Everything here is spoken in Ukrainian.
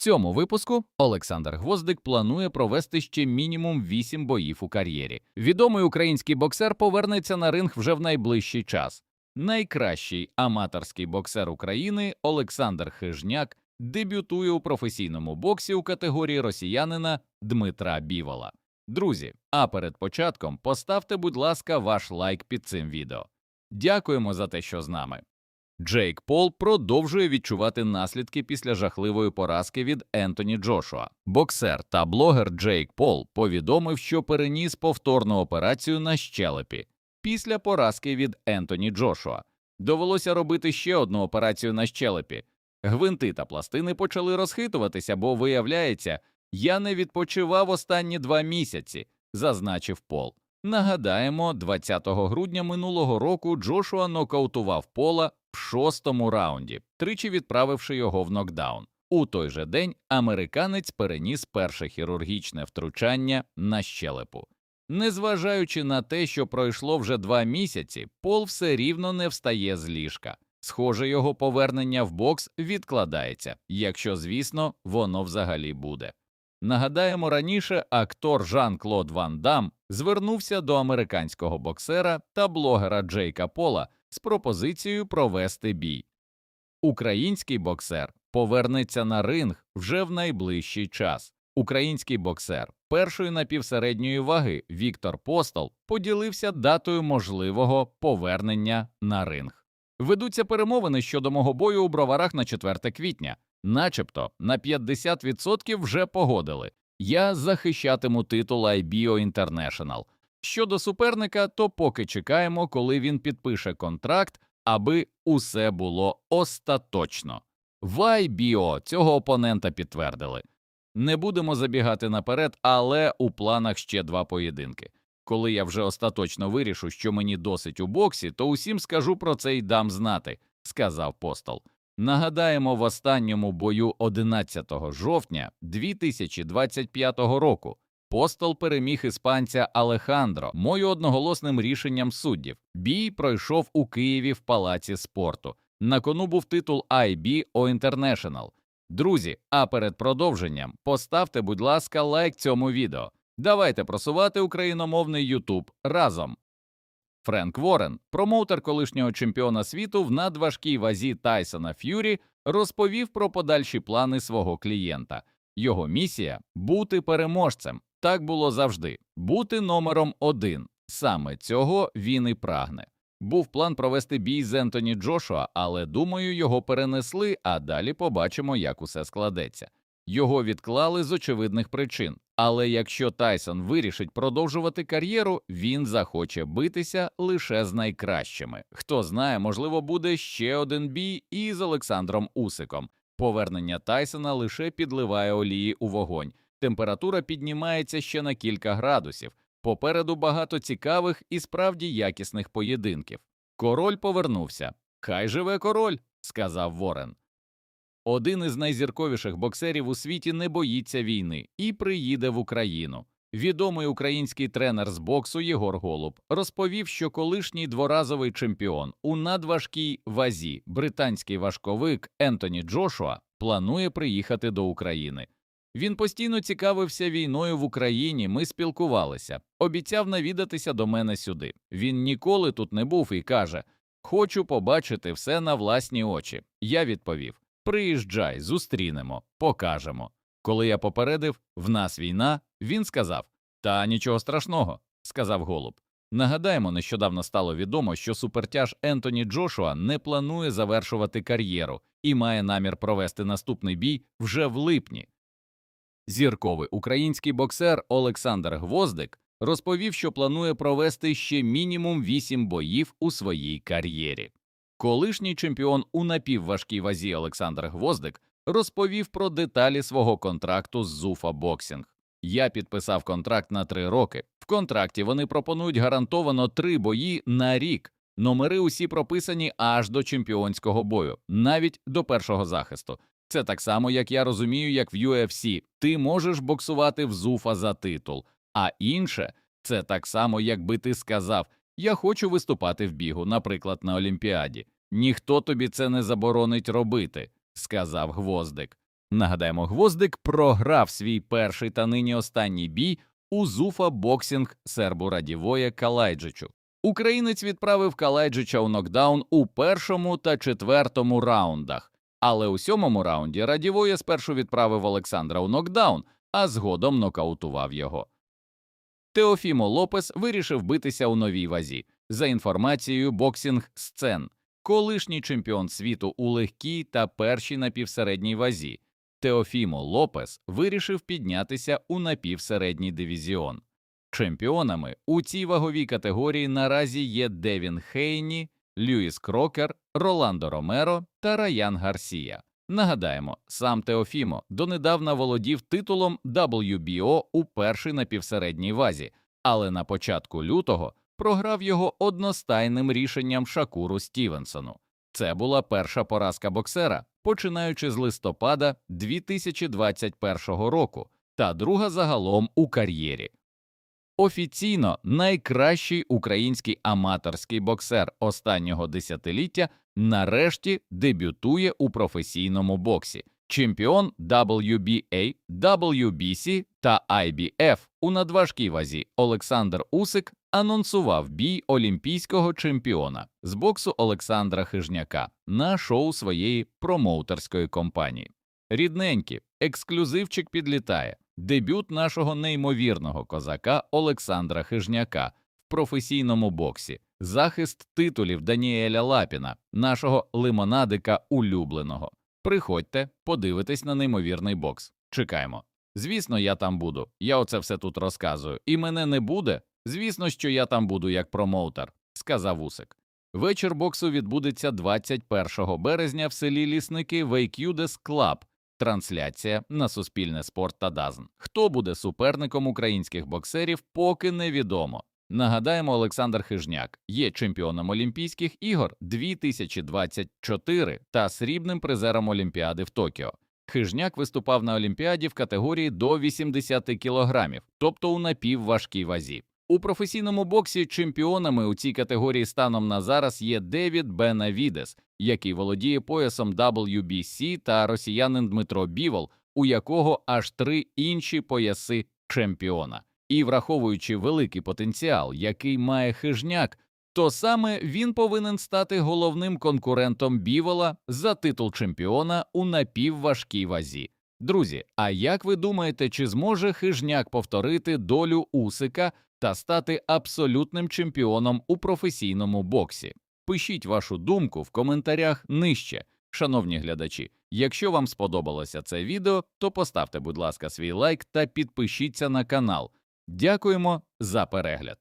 цьому випуску Олександр Гвоздик планує провести ще мінімум 8 боїв у кар'єрі. Відомий український боксер повернеться на ринг вже в найближчий час. Найкращий аматорський боксер України Олександр Хижняк дебютує у професійному боксі у категорії росіянина Дмитра Бівола. Друзі, а перед початком поставте, будь ласка, ваш лайк під цим відео. Дякуємо за те, що з нами. Джейк Пол продовжує відчувати наслідки після жахливої поразки від Ентоні Джошуа. Боксер та блогер Джейк Пол повідомив, що переніс повторну операцію на щелепі після поразки від Ентоні Джошуа. Довелося робити ще одну операцію на щелепі. Гвинти та пластини почали розхитуватися, бо, виявляється, я не відпочивав останні 2 місяці, зазначив Пол. Нагадаємо, 20 грудня минулого року Джошуа нокаутував Пола в 6-му раунді, тричі відправивши його в нокдаун. У той же день американець переніс перше хірургічне втручання на щелепу. Незважаючи на те, що пройшло вже 2 місяці, Пол все рівно не встає з ліжка. Схоже, його повернення в бокс відкладається, якщо, звісно, воно взагалі буде. Нагадаємо, раніше актор Жан-Клод Ван Дам звернувся до американського боксера та блогера Джейка Пола з пропозицією провести бій. Український боксер повернеться на ринг вже в найближчий час. Український боксер першої напівсередньої ваги Віктор Постол поділився датою можливого повернення на ринг. Ведуться перемовини щодо мого бою у Броварах на 4 квітня. Начебто на 50% вже погодили. Я захищатиму титул IBO International. Щодо суперника, то поки чекаємо, коли він підпише контракт, аби усе було остаточно. В IBO цього опонента підтвердили. Не будемо забігати наперед, але у планах ще 2 поєдинки. Коли я вже остаточно вирішу, що мені досить у боксі, то усім скажу про це й дам знати, сказав Постол. Нагадаємо, в останньому бою 11 жовтня 2025 року Постол переміг іспанця Алехандро Мою одноголосним рішенням суддів. Бій пройшов у Києві в Палаці спорту. На кону був титул IBO International. Друзі, а перед продовженням поставте, будь ласка, лайк цьому відео. Давайте просувати україномовний YouTube разом. Френк Ворен, промоутер колишнього чемпіона світу в надважкій вазі Тайсона Ф'юрі, розповів про подальші плани свого клієнта. Його місія – бути переможцем. Так було завжди. Бути номером 1. Саме цього він і прагне. Був план провести бій з Ентоні Джошуа, але, думаю, його перенесли, а далі побачимо, як усе складеться. Його відклали з очевидних причин. Але якщо Тайсон вирішить продовжувати кар'єру, він захоче битися лише з найкращими. Хто знає, можливо, буде ще один бій із Олександром Усиком. Повернення Тайсона лише підливає олії у вогонь. Температура піднімається ще на кілька градусів. Попереду багато цікавих і справді якісних поєдинків. Король повернувся. «Хай живе король», – сказав Ворен. Один із найзірковіших боксерів у світі не боїться війни і приїде в Україну. Відомий український тренер з боксу Єгор Голуб розповів, що колишній дворазовий чемпіон у надважкій вазі британський важковик Ентоні Джошуа планує приїхати до України. Він постійно цікавився війною в Україні, ми спілкувалися, обіцяв навідатися до мене сюди. Він ніколи тут не був і каже: «Хочу побачити все на власні очі». Я відповів: «Приїжджай, зустрінемо, покажемо». Коли я попередив: «В нас війна», він сказав: «Та нічого страшного», – сказав Голуб. Нагадаємо, нещодавно стало відомо, що супертяж Ентоні Джошуа не планує завершувати кар'єру і має намір провести наступний бій вже в липні. Зірковий український боксер Олександр Гвоздик розповів, що планує провести ще мінімум 8 боїв у своїй кар'єрі. Колишній чемпіон у напівважкій вазі Олександр Гвоздик розповів про деталі свого контракту з Зуфа Боксінг. «Я підписав контракт на 3 роки. В контракті вони пропонують гарантовано 3 бої на рік. Номери усі прописані аж до чемпіонського бою, навіть до першого захисту. Це так само, як я розумію, як в UFC. Ти можеш боксувати в Зуфа за титул. А інше – це так само, якби ти сказав: я хочу виступати в бігу, наприклад, на Олімпіаді. Ніхто тобі це не заборонить робити», – сказав Гвоздик. Нагадаємо, Гвоздик програв свій перший та нині останній бій у Зуфа боксінг сербу Радівоя Калайджичу. Українець відправив Калайджича у нокдаун у першому та четвертому раундах, але у сьомому раунді Радівоя спершу відправив Олександра у нокдаун, а згодом нокаутував його. Теофімо Лопес вирішив битися у новій вазі. За інформацією боксінг сцен, колишній чемпіон світу у легкій та першій напівсередній вазі, Теофімо Лопес вирішив піднятися у напівсередній дивізіон. Чемпіонами у цій ваговій категорії наразі є Девін Хейні, Льюіс Крокер, Роландо Ромеро та Раян Гарсія. Нагадаємо, сам Теофімо донедавна володів титулом WBO у першій напівсередній вазі, але на початку лютого програв його одностайним рішенням Шакуру Стівенсону. Це була перша поразка боксера, починаючи з листопада 2021 року, та друга загалом у кар'єрі. Офіційно найкращий український аматорський боксер останнього десятиліття нарешті дебютує у професійному боксі. Чемпіон WBA, WBC та IBF у надважкій вазі Олександр Усик анонсував бій олімпійського чемпіона з боксу Олександра Хижняка на шоу своєї промоутерської компанії. Рідненькі, ексклюзивчик підлітає. Дебют нашого неймовірного козака Олександра Хижняка в професійному боксі, захист титулів Даніеля Лапіна, нашого лимонадика улюбленого. Приходьте, подивитесь на неймовірний бокс. Чекаємо. Звісно, я там буду. Я оце все тут розказую. І мене не буде? Звісно, що я там буду як промоутер, сказав Усик. Вечір боксу відбудеться 21 березня в селі Лісники в Ейк'юдес Клаб. Трансляція на Суспільне Спорт та ДАЗН. Хто буде суперником українських боксерів, поки невідомо. Нагадаємо, Олександр Хижняк є чемпіоном Олімпійських ігор 2024 та срібним призером Олімпіади в Токіо. Хижняк виступав на Олімпіаді в категорії до 80 кілограмів, тобто у напівважкій вазі. У професійному боксі чемпіонами у цій категорії станом на зараз є Девід Бенавідес, який володіє поясом WBC, та росіянин Дмитро Бівол, у якого аж 3 інші пояси чемпіона. І враховуючи великий потенціал, який має Хижняк, то саме він повинен стати головним конкурентом Бівола за титул чемпіона у напівважкій вазі. Друзі, а як ви думаєте, чи зможе Хижняк повторити долю Усика та стати абсолютним чемпіоном у професійному боксі? Пишіть вашу думку в коментарях нижче. Шановні глядачі, якщо вам сподобалося це відео, то поставте, будь ласка, свій лайк та підпишіться на канал. Дякуємо за перегляд.